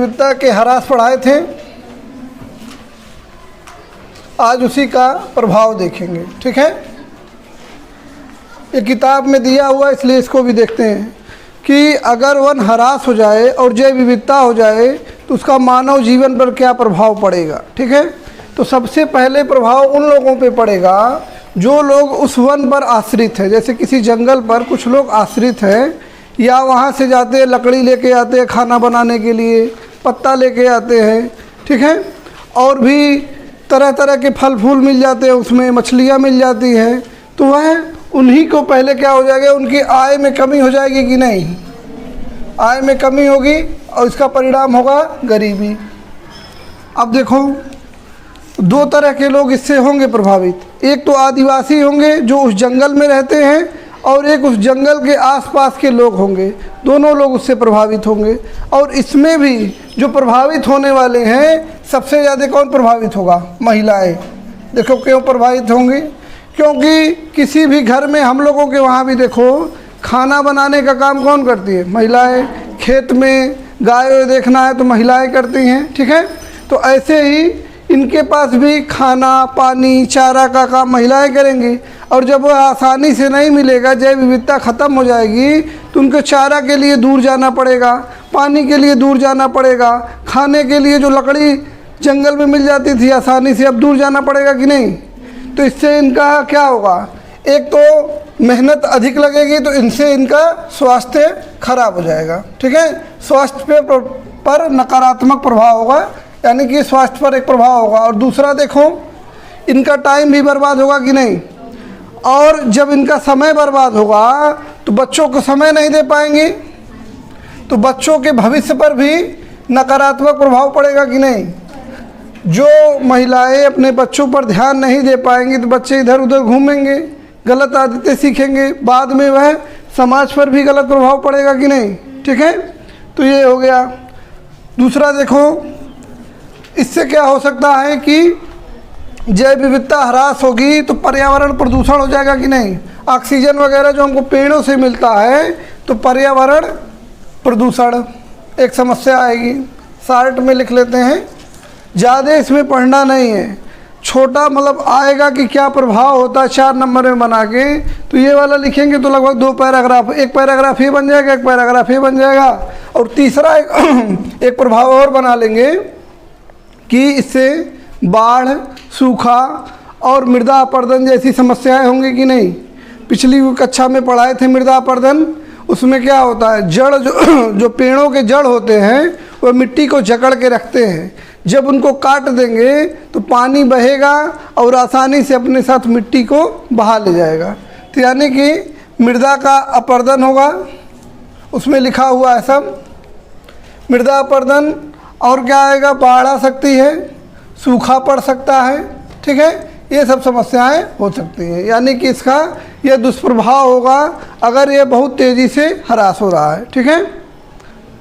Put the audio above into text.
विविधता के ह्रास पढ़ाए थे, आज उसी का प्रभाव देखेंगे। ठीक है, ये किताब में दिया हुआ इसलिए इसको भी देखते हैं कि अगर वन ह्रास हो जाए और जैव विविधता हो जाए तो उसका मानव जीवन पर क्या प्रभाव पड़ेगा। ठीक है, तो सबसे पहले प्रभाव उन लोगों पे पड़ेगा जो लोग उस वन पर आश्रित हैं। जैसे किसी जंगल पर कुछ लोग आश्रित हैं, या वहाँ से जाते हैं, लकड़ी लेके आते हैं खाना बनाने के लिए, पत्ता लेके आते हैं। ठीक है, और भी तरह तरह के फल फूल मिल जाते हैं, उसमें मछलियाँ मिल जाती हैं, तो वह उन्हीं को पहले क्या हो जाएगा, उनकी आय में कमी हो जाएगी कि नहीं, आय में कमी होगी और इसका परिणाम होगा गरीबी। अब देखो, दो तरह के लोग इससे होंगे प्रभावित। एक तो आदिवासी होंगे जो उस जंगल में रहते हैं, और एक उस जंगल के आसपास के लोग होंगे, दोनों लोग उससे प्रभावित होंगे। और इसमें भी जो प्रभावित होने वाले हैं, सबसे ज़्यादा कौन प्रभावित होगा, महिलाएं। देखो क्यों प्रभावित होंगी, क्योंकि किसी भी घर में हम लोगों के वहाँ भी देखो, खाना बनाने का काम कौन करती है, महिलाएं। खेत में गाय देखना है तो महिलाएं करती हैं। ठीक है, तो ऐसे ही इनके पास भी खाना पानी चारा का काम महिलाएं करेंगी। और जब वह आसानी से नहीं मिलेगा, जैव विविधता ख़त्म हो जाएगी, तो उनको चारा के लिए दूर जाना पड़ेगा, पानी के लिए दूर जाना पड़ेगा, खाने के लिए जो लकड़ी जंगल में मिल जाती थी आसानी से, अब दूर जाना पड़ेगा कि नहीं। तो इससे इनका क्या होगा, एक तो मेहनत अधिक लगेगी, तो इनसे इनका स्वास्थ्य खराब हो जाएगा। ठीक है, स्वास्थ्य पर नकारात्मक प्रभाव होगा, यानी कि स्वास्थ्य पर एक प्रभाव होगा। और दूसरा देखो, इनका टाइम भी बर्बाद होगा कि नहीं। और जब इनका समय बर्बाद होगा तो बच्चों को समय नहीं दे पाएंगे, तो बच्चों के भविष्य पर भी नकारात्मक प्रभाव पड़ेगा कि नहीं। जो महिलाएं अपने बच्चों पर ध्यान नहीं दे पाएंगी तो बच्चे इधर उधर घूमेंगे, गलत आदतें सीखेंगे, बाद में वह समाज पर भी गलत प्रभाव पड़ेगा कि नहीं। ठीक है, तो ये हो गया। दूसरा देखो, इससे क्या हो सकता है कि जैव विविधता ह्रास होगी तो पर्यावरण प्रदूषण हो जाएगा कि नहीं। ऑक्सीजन वगैरह जो हमको पेड़ों से मिलता है, तो पर्यावरण प्रदूषण एक समस्या आएगी। शार्ट में लिख लेते हैं, ज़्यादा इसमें पढ़ना नहीं है, छोटा मतलब आएगा कि क्या प्रभाव होता है 4 नंबर में बना के। तो ये वाला लिखेंगे तो लगभग 2 पैराग्राफ, एक पैराग्राफ ये बन जाएगा, एक पैराग्राफ ये बन जाएगा। और तीसरा एक प्रभाव और बना लेंगे कि इससे बाढ़, सूखा और मृदा अपरदन जैसी समस्याएं होंगी कि नहीं। पिछली कक्षा में पढ़ाए थे मृदा अपरदन, उसमें क्या होता है, जड़ जो पेड़ों के जड़ होते हैं वह मिट्टी को जकड़ के रखते हैं। जब उनको काट देंगे तो पानी बहेगा और आसानी से अपने साथ मिट्टी को बहा ले जाएगा। तो यानी कि मृदा का अपरदन होगा, उसमें लिखा हुआ है सब, मृदा अपरदन। और क्या आएगा, बाढ़ आ सकती है, सूखा पड़ सकता है। ठीक है, ये सब समस्याएं हो सकती हैं, यानी कि इसका यह दुष्प्रभाव होगा अगर ये बहुत तेज़ी से ह्रास हो रहा है। ठीक है।